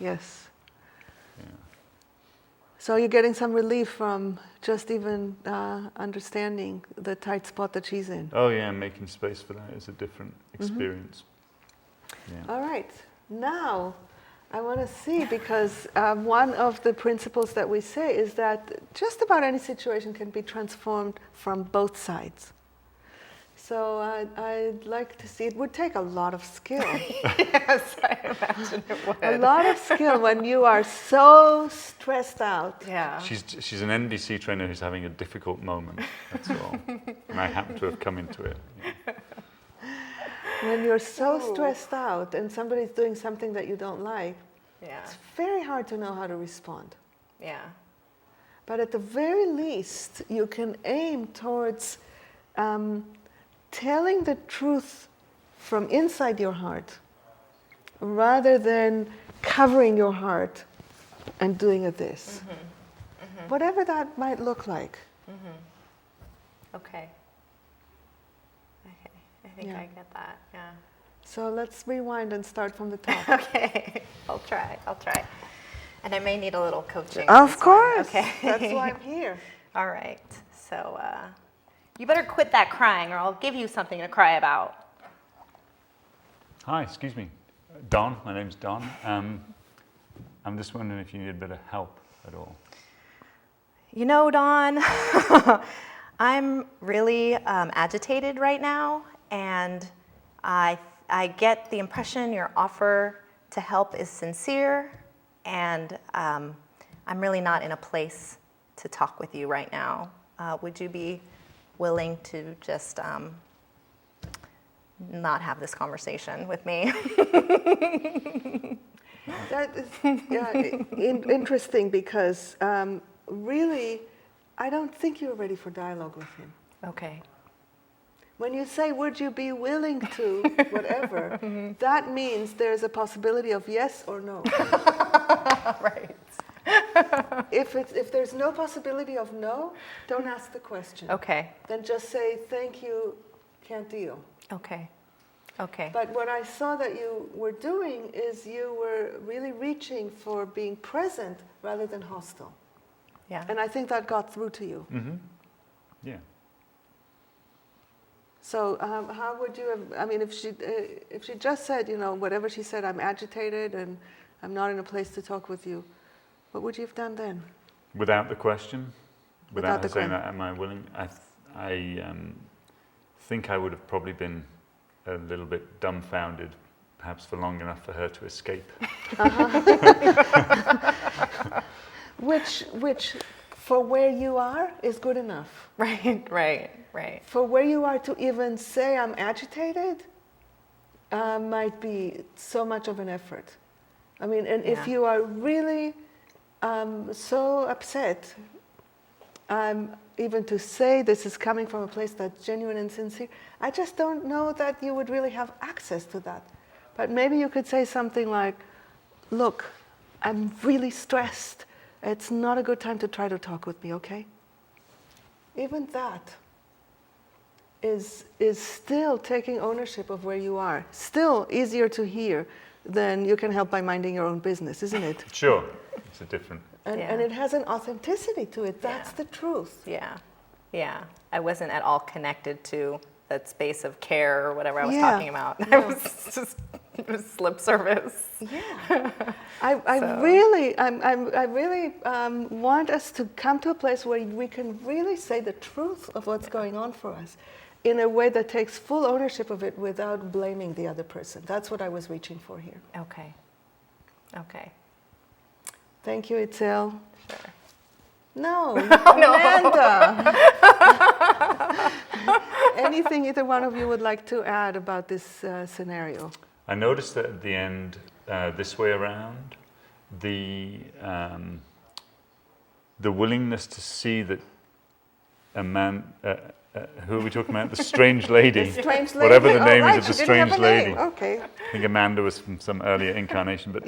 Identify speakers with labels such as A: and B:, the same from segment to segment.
A: Yes.
B: Yeah.
A: So you're getting some relief from just even understanding the tight spot that she's in.
B: Oh yeah, making space for that is a different experience. Yeah.
A: All right. Now, I want to see, because one of the principles that we say is that just about any situation can be transformed from both sides. So I'd like to see, it would take a lot of skill.
C: Yes, I imagine it would.
A: A lot of skill when you are so stressed out.
C: Yeah.
B: She's an NVC trainer who's having a difficult moment, that's all. And I happen to have come into it. Yeah.
A: When you're so stressed out and somebody's doing something that you don't like, it's very hard to know how to respond.
C: Yeah.
A: But at the very least, you can aim towards telling the truth from inside your heart, rather than covering your heart and doing this. Whatever that might look like.
C: Okay. I think I get that, yeah.
A: So let's rewind and start from the top.
C: Okay, I'll try. And I may need a little coaching.
A: Of course.
C: Okay.
A: That's why I'm here.
C: All right. So you better quit that crying or I'll give you something to cry about.
B: Hi, excuse me. Don, my name's Don. I'm just wondering if you need a bit of help at all.
C: You know, Don, I'm really agitated right now, and I get the impression your offer to help is sincere, and I'm really not in a place to talk with you right now. Would you be willing to just not have this conversation with me?
A: That is interesting, because really, I don't think you're ready for dialogue with him.
C: Okay.
A: When you say, would you be willing to, whatever, that means there's a possibility of yes or no.
C: Right.
A: If there's no possibility of no, don't ask the question.
C: Okay.
A: Then just say, thank you, can't deal.
C: Okay. Okay.
A: But what I saw that you were doing is you were really reaching for being present rather than hostile.
C: Yeah.
A: And I think that got through to you.
B: Yeah.
A: So how would you have, I mean, if she just said, whatever she said, I'm agitated and I'm not in a place to talk with you, what would you have done then?
B: Without the question?
A: Without
B: Without
A: the
B: her saying
A: question.
B: that, am I willing? I think I would have probably been a little bit dumbfounded, perhaps for long enough for her to escape.
A: Which, for where you are, is good enough.
C: Right.
A: For where you are to even say I'm agitated might be so much of an effort. I mean, and if you are really so upset, even to say this is coming from a place that's genuine and sincere, I just don't know that you would really have access to that. But maybe you could say something like, look, I'm really stressed. It's not a good time to try to talk with me, okay? Even that is still taking ownership of where you are. Still easier to hear than you can help by minding your own business, isn't it?
B: Sure, it's a different.
A: And it has an authenticity to it. That's the truth.
C: Yeah. I wasn't at all connected to that space of care or whatever I was talking about. I was just lip service.
A: Yeah. I really want us to come to a place where we can really say the truth of what's going on for us in a way that takes full ownership of it without blaming the other person. That's what I was reaching for here.
C: Okay.
A: Thank you, Itzel.
C: Sure.
A: No, Amanda. Anything either one of you would like to add about this scenario?
B: I noticed that at the end, this way around, the willingness to see that a man, who are we talking about? The strange lady.
A: The strange lady.
B: Whatever the name
A: right,
B: is of the
A: she didn't
B: strange
A: have a
B: lady.
A: name. Okay.
B: I think Amanda was from some earlier incarnation, but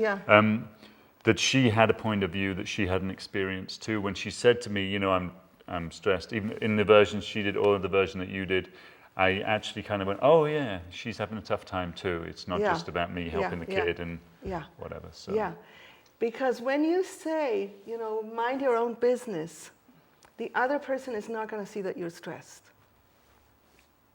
B: that she had a point of view that she hadn't experienced too. When she said to me, I'm stressed, even in the version she did or the version that you did, I actually kind of went, oh yeah, she's having a tough time too. It's not just about me helping the kid and whatever. So.
A: Yeah. Because when you say, mind your own business, the other person is not going to see that you're stressed.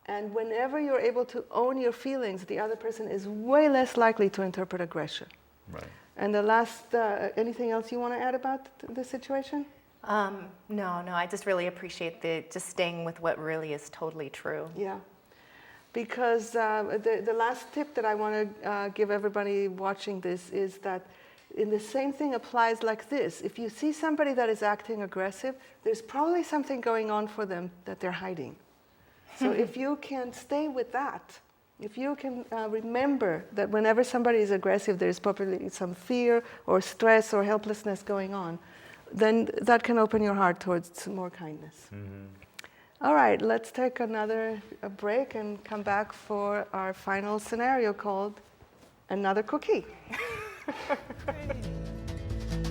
A: And whenever you're able to own your feelings, the other person is way less likely to interpret aggression.
B: Right.
A: And the last, anything else you want to add about the situation?
C: No, I just really appreciate just staying with what really is totally true.
A: Yeah. Because the last tip that I want to give everybody watching this is that the same thing applies like this. If you see somebody that is acting aggressive, there's probably something going on for them that they're hiding. So if you can stay with that, if you can remember that whenever somebody is aggressive, there's probably some fear or stress or helplessness going on, then that can open your heart towards more kindness. Mm-hmm. All right, let's take a break and come back for our final scenario called Another Cookie.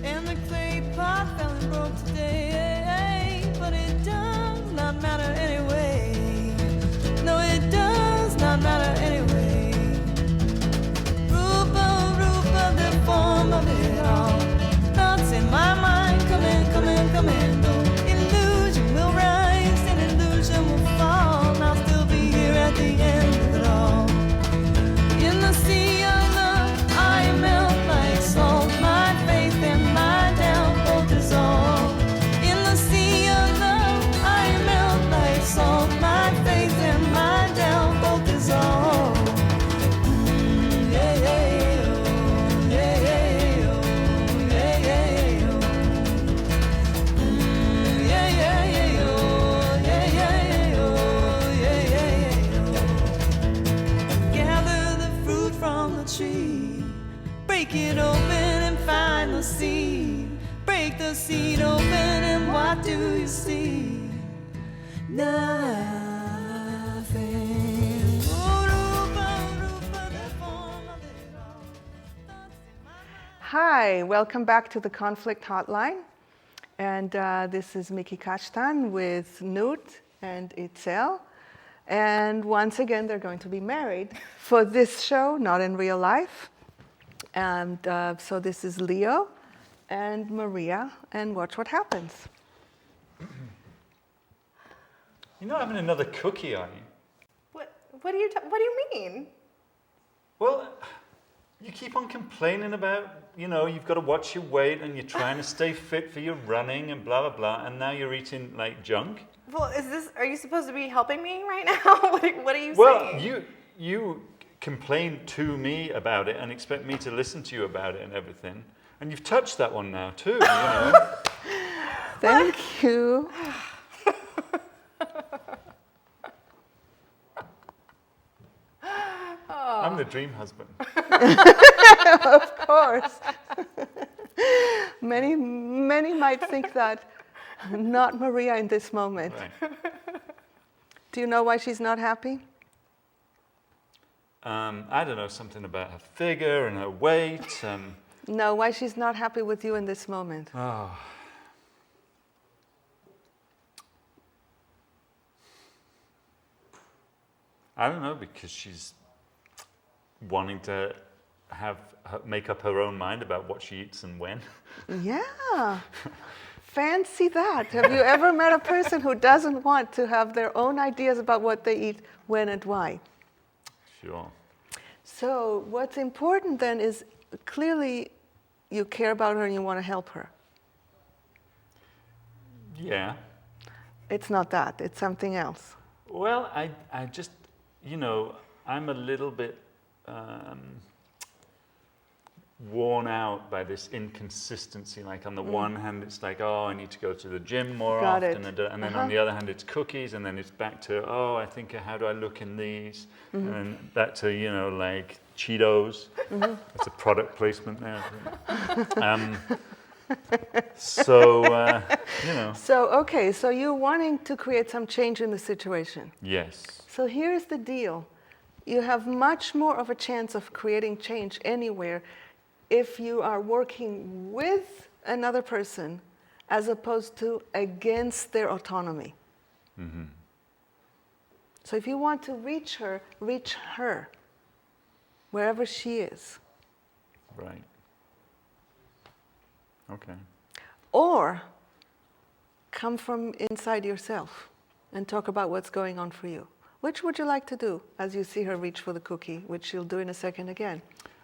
D: And the clay pot fell and broke today, but it does not matter anyway. No, it does not matter anyway. Rupa, the form of it all. Thoughts in my mind, come in. No illusion will rise and illusion will fall. I'll still be here at the end of it all. In the sea of love, I melt like salt. My faith and my doubt both dissolve. In the sea of love, I melt like salt. My faith and my doubt both dissolve. Break it open and find the seed. Break the seed open and what do you see? Nothing.
A: Hi, welcome back to the Conflict Hotline. And this is Miki with Newt and Itzel. And once again, they're going to be married for this show, not in real life. And so this is Leo and Maria, and watch what happens.
B: You're not having another cookie, are you?
C: What do you mean?
B: Well, you keep on complaining about, you've got to watch your weight and you're trying to stay fit for your running and blah, blah, blah, and now you're eating like junk.
C: Well, are you supposed to be helping me right now? What are you saying?
B: Well, you complain to me about it and expect me to listen to you about it and everything. And you've touched that one now too,
A: Thank you.
B: I'm the dream husband.
A: Of course. Many might think that, not Maria in this moment.
B: Right.
A: Do you know why she's not happy?
B: I don't know, something about her figure and her weight.
A: No, why she's not happy with you in this moment?
B: Oh. I don't know, because she's wanting to make up her own mind about what she eats and when.
A: Yeah. Fancy that. Have you ever met a person who doesn't want to have their own ideas about what they eat, when and why?
B: Sure.
A: So what's important then is clearly you care about her and you want to help her.
B: Yeah.
A: It's not that. It's something else.
B: Well, I just, I'm a little bit worn out by this inconsistency. Like on the one hand, it's like, oh, I need to go to the gym more often. And then on the other hand, it's cookies. And then it's back to, oh, I think, how do I look in these? Mm-hmm. And then back to, like Cheetos. Mm-hmm. That's a product placement there. So you're wanting to create some change in the situation. Yes.
A: So here's the deal. You have much more of a chance of creating change anywhere if you are working with another person as opposed to against their autonomy. Mm-hmm. So if you want to reach her wherever she is.
B: Right. Okay.
A: Or come from inside yourself and talk about what's going on for you. Which would you like to do as you see her reach for the cookie, which she'll do in a second again?